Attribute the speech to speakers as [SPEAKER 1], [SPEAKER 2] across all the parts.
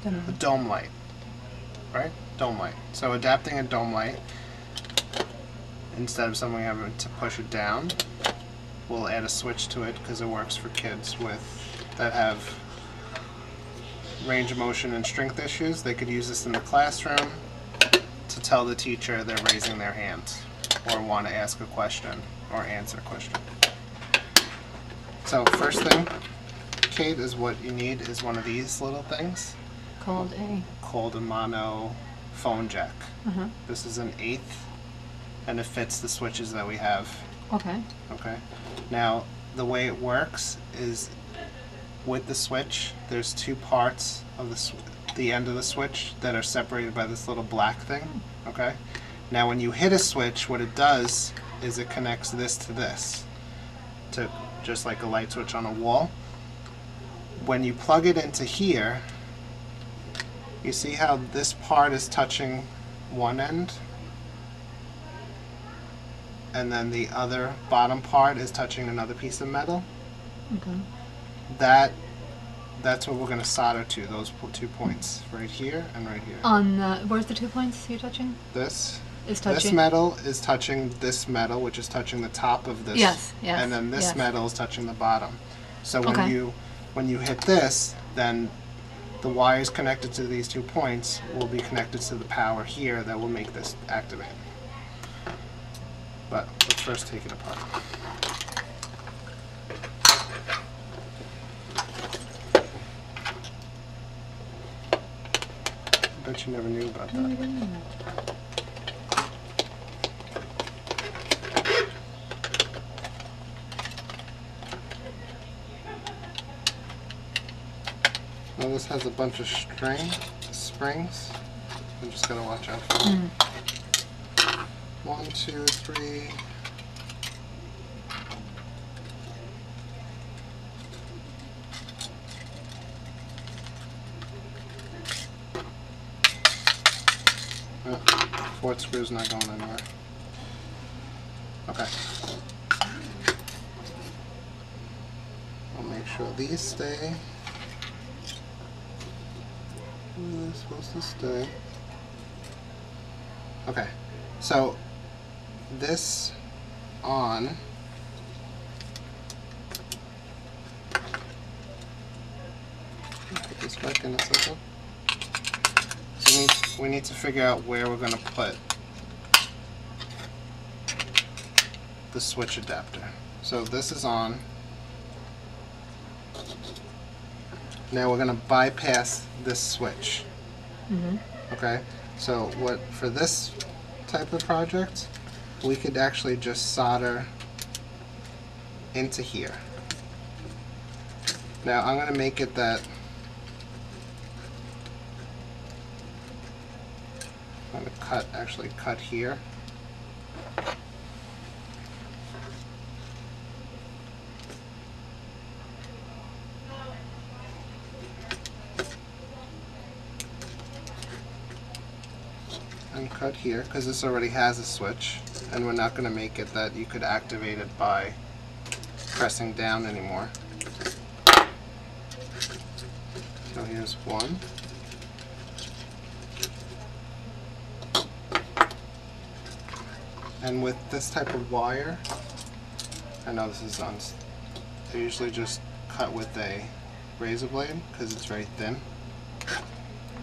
[SPEAKER 1] a dome light, right? Dome light. So adapting a dome light, instead of someone having to push it down, we'll add a switch to it because it works for kids that have range of motion and strength issues. They could use this in the classroom to tell the teacher they're raising their hand or want to ask a question or answer a question. So first thing, Kate, is what you need is one of these little things
[SPEAKER 2] Called
[SPEAKER 1] a mono phone jack. This is an 1/8 and it fits the switches that we have.
[SPEAKER 2] Okay.
[SPEAKER 1] Okay. Now the way it works is with the switch, there's two parts of the end of the switch that are separated by this little black thing. Okay. Now when you hit a switch, what it does is it connects this to this, to just like a light switch on a wall. When you plug it into here, you see how this part is touching one end and then the other bottom part is touching another piece of metal?
[SPEAKER 2] Okay.
[SPEAKER 1] That's what we're going to solder to, those 2 points, right here and right here.
[SPEAKER 2] On where's the 2 points you're touching?
[SPEAKER 1] This
[SPEAKER 2] Is touching.
[SPEAKER 1] This metal is touching this metal, which is touching the top of this.
[SPEAKER 2] Yes.
[SPEAKER 1] And then this metal is touching the bottom. So
[SPEAKER 2] Okay.
[SPEAKER 1] when you hit this, then the wires connected to these 2 points will be connected to the power here that will make this activate. But let's first take it apart. I bet you never knew about that. Now this has a bunch of springs. I'm just gonna watch out for them. 1, 2, 3. Oh, fourth screw's not going anywhere. Okay. I'll make sure these stay. Where they're supposed to stay. Okay, so this on put this back in a second. So we need to figure out where we're going to put the switch adapter. So this is on. Now we're going to bypass this switch. Okay, so for this type of project, we could actually just solder into here. Now I'm going to make it that I'm going to actually cut here. And cut here because this already has a switch, and we're not going to make it that you could activate it by pressing down anymore. So here's one. And with this type of wire, I know this is I usually just cut with a razor blade because it's very thin,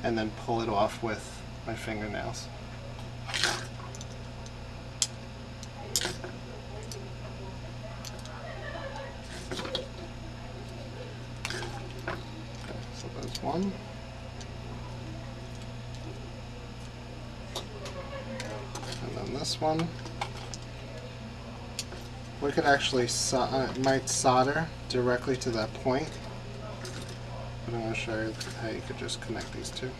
[SPEAKER 1] and then pull it off with my fingernails. Okay, so there's one. And then this one. We could actually might solder directly to that point, but I'm going to show you how you could just connect these two.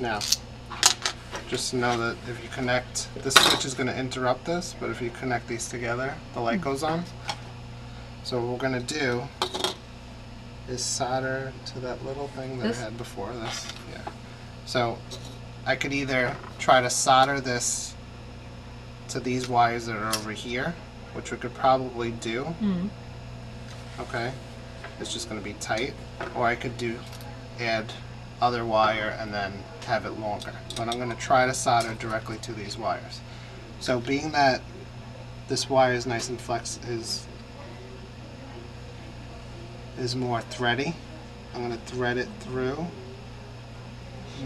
[SPEAKER 1] Now, just to know that if you connect, this switch is going to interrupt this, but if you connect these together, the light goes on. So what we're going to do is solder to that little thing that I had before this. Yeah. So I could either try to solder this to these wires that are over here, which we could probably do. Okay, it's just going to be tight, or I could add other wire and then have it longer. But I'm going to try to solder directly to these wires. So being that this wire is nice and is more thready, I'm going to thread it through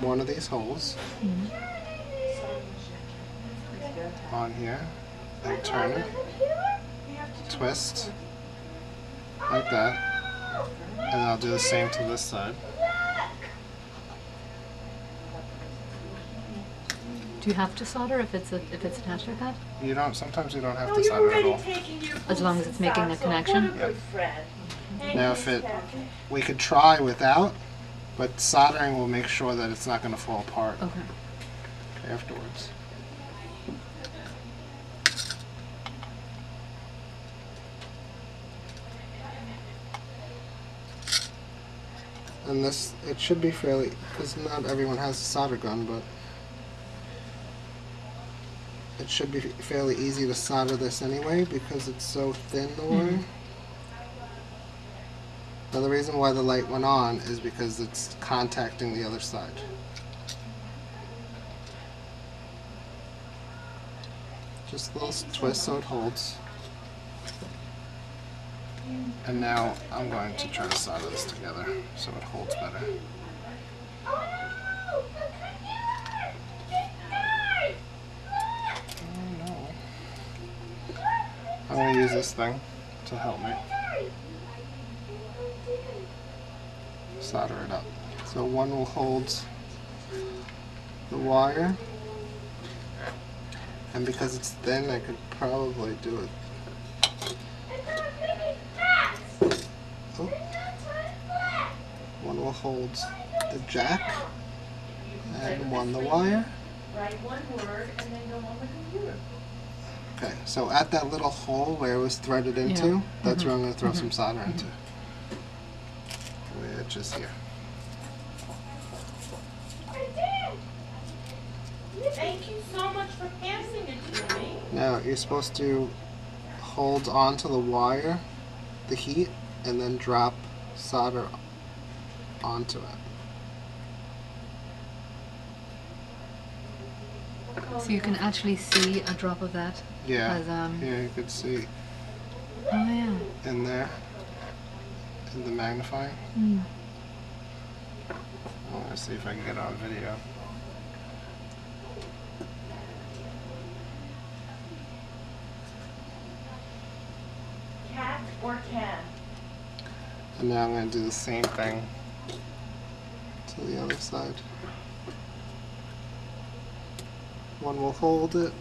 [SPEAKER 1] one of these holes on here and turn it, twist like that, and I'll do the same to this side.
[SPEAKER 2] Do you have to solder if it's attached like that?
[SPEAKER 1] You don't. Sometimes you don't have to solder at all.
[SPEAKER 2] As long as it's making a connection?
[SPEAKER 1] Yep. Now we could try without, but soldering will make sure that it's not going to fall apart afterwards. And this, it should be fairly, because not everyone has a solder gun, but it should be fairly easy to solder this anyway because it's so thin, the wire. Now the reason why the light went on is because it's contacting the other side. Just a little twist so it holds. And now I'm going to try to solder this together so it holds better. I'm going to use this thing to help me solder it up. So one will hold the wire, and because it's thin I could probably do it. Oh. One will hold the jack and one the wire.
[SPEAKER 3] Write one word and then go on the computer.
[SPEAKER 1] Okay, so at that little hole where it was threaded into, that's where I'm going to throw some solder into. Which is here.
[SPEAKER 3] Thank you so much for passing it to me.
[SPEAKER 1] Now you're supposed to hold onto the wire, the heat, and then drop solder onto it.
[SPEAKER 2] So you can actually see a drop of that?
[SPEAKER 1] Yeah,
[SPEAKER 2] As,
[SPEAKER 1] yeah, you could see
[SPEAKER 2] Oh yeah.
[SPEAKER 1] in there, in the magnifying. I want to see if I can get it on video.
[SPEAKER 3] Cat or can?
[SPEAKER 1] And now I'm going to do the same thing to the other side. One will hold it.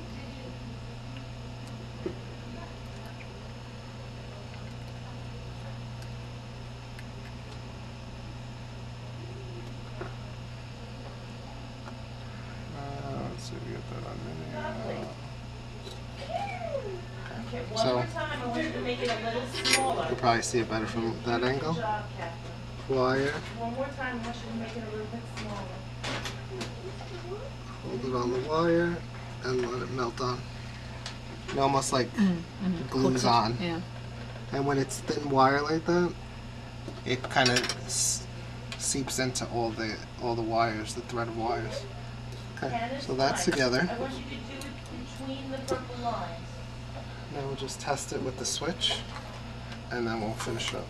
[SPEAKER 1] Let's see if we get that on video.
[SPEAKER 3] Okay, one
[SPEAKER 1] So-
[SPEAKER 3] more time. I want you to make it a little smaller.
[SPEAKER 1] You'll probably see it better from that angle.
[SPEAKER 3] Good job, Catherine.
[SPEAKER 1] Wire,
[SPEAKER 3] One more time. I want you to make it a little bit smaller.
[SPEAKER 1] hold it on the wire, and let it melt on. It almost like glues on.
[SPEAKER 2] Yeah.
[SPEAKER 1] And when it's thin wire like that, it kind of seeps into all the wires, the threaded wires. Okay,
[SPEAKER 3] Can is
[SPEAKER 1] so that's
[SPEAKER 3] fine.
[SPEAKER 1] together.
[SPEAKER 3] I want you to do it between the purple lines.
[SPEAKER 1] Now we'll just test it with the switch, and then we'll finish up.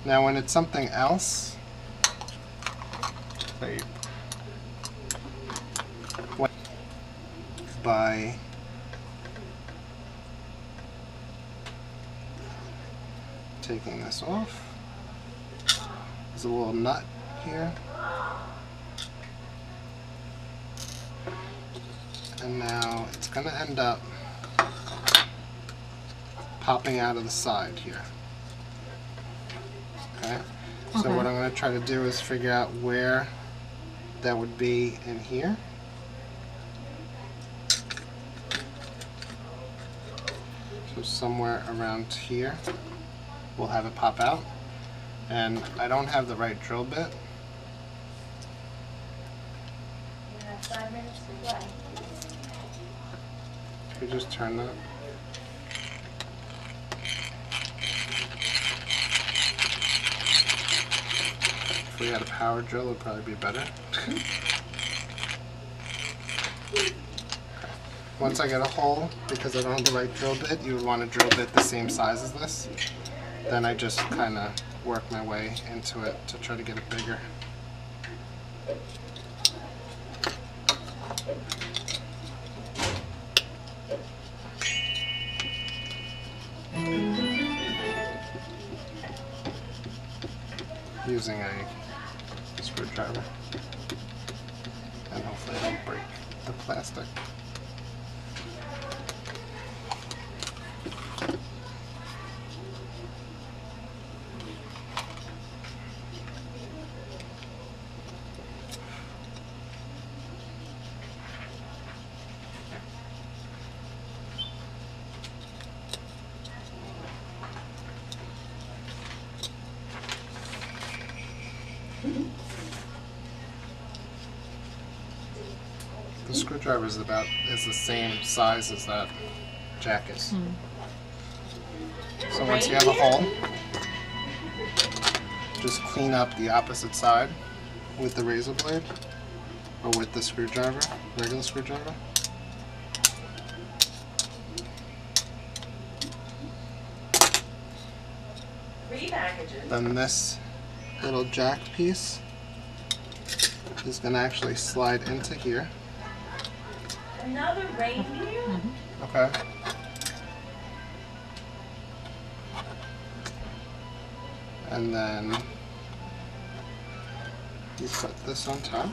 [SPEAKER 1] Now when it's something else, by taking this off. There's a little nut here. And now it's going to end up popping out of the side here. Okay? So what I'm going to try to do is figure out where that would be in here. So somewhere around here we'll have it pop out. And I don't have the right drill bit.
[SPEAKER 3] 5 minutes to play.
[SPEAKER 1] Can you just turn that? If we had a power drill, it would probably be better. Once I get a hole, because I don't have the right drill bit, you would want a drill bit the same size as this. Then I just kind of work my way into it to try to get it bigger. Using a screwdriver, and hopefully I don't break the plastic. The screwdriver is the same size as that jack is. So once you have a hole, just clean up the opposite side with the razor blade or with the screwdriver, regular screwdriver.
[SPEAKER 3] Repackages.
[SPEAKER 1] Then this little jack piece is going to actually slide into here.
[SPEAKER 3] Another reindeer?
[SPEAKER 1] Okay. And then you put this on top.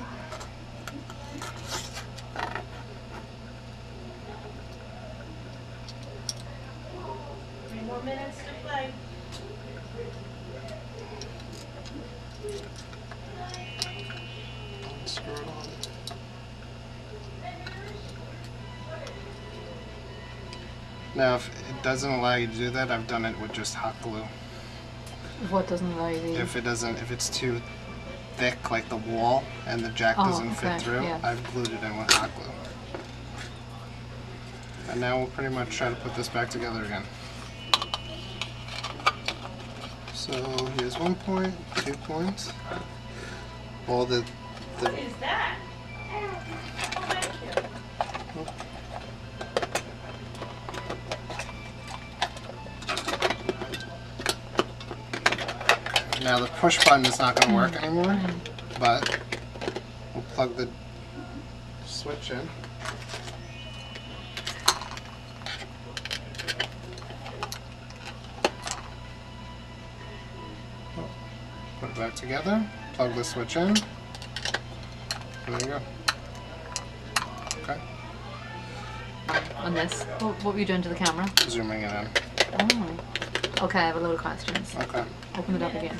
[SPEAKER 3] 3 more minutes to play.
[SPEAKER 1] Screw it on. Now, if it doesn't allow you to do that, I've done it with just hot glue.
[SPEAKER 2] What doesn't allow you to?
[SPEAKER 1] If it's too thick, like the wall, and the jack doesn't
[SPEAKER 2] okay,
[SPEAKER 1] fit through,
[SPEAKER 2] yeah.
[SPEAKER 1] I've glued it in with hot glue. And now we'll pretty much try to put this back together again. So here's 1 point, 2 points. All the
[SPEAKER 3] What is that? Oh, thank you.
[SPEAKER 1] now the push button is not going to work anymore, but we'll plug the switch in. Put it back together, plug the switch in. There you go. Okay,
[SPEAKER 2] On this? What were you doing to the camera?
[SPEAKER 1] zooming it in.
[SPEAKER 2] Oh. Okay, I have a load of questions.
[SPEAKER 1] Okay.
[SPEAKER 2] Open it up again.